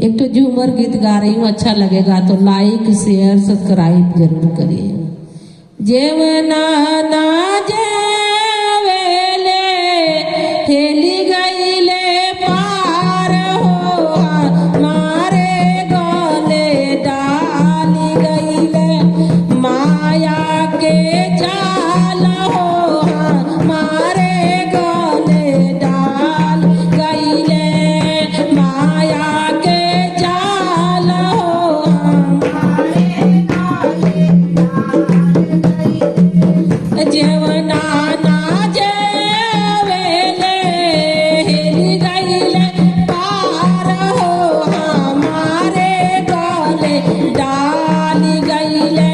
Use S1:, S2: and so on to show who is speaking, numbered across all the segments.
S1: एक तो झूमर गीत गा रही हूँ, अच्छा लगेगा तो लाइक शेयर सब्सक्राइब जरूर करिए। जेवना ना जेवेले हेली गईले पार हो, मारे गले डाली गईले माया के जाल हो, मारे गले डाल गईले माया के जाल हो, जेवना ना जेवेले हेली गईले पार हो, हमारे गले डाली गईले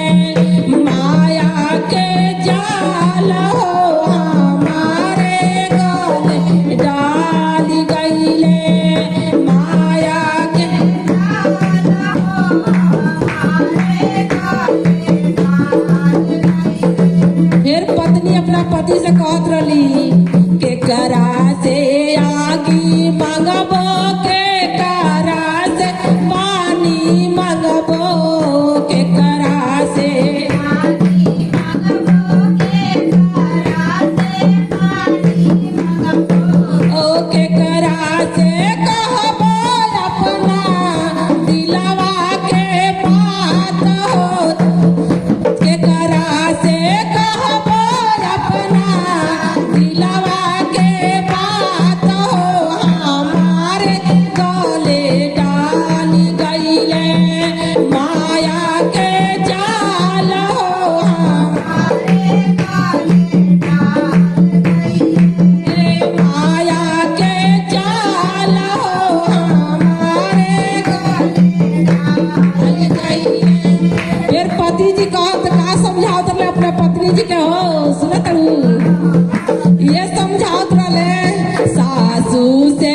S1: माया के जाल हो, हमारे गले डाली गईले माया के फिर पत्नी अपना पति से कहत रही के करा से आगी मंगबो, के करा से पानी मंगबो, के करा से ओ के करा से कहबो अपना दिलवा के बात हो, के करा से कहबो अपना दिलवा के बात हो, हमारे गले डाली गईले माया के जाल हो, माया के जाल हो, हमारे गले डाली गईले। फिर पति जी कहत का समझावत रहे अपने पत्नी जी के, हो सुनत ये समझावत रहे सासू से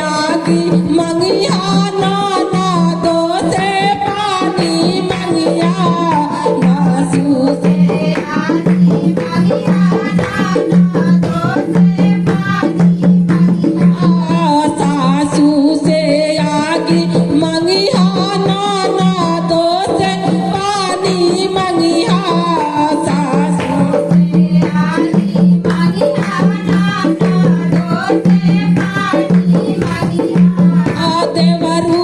S1: आगी मंगिया ननदो से पानी मंगिया, सासू से सासू से आगी मंगिया ननदो से पानी मंगिया, सासू देवरू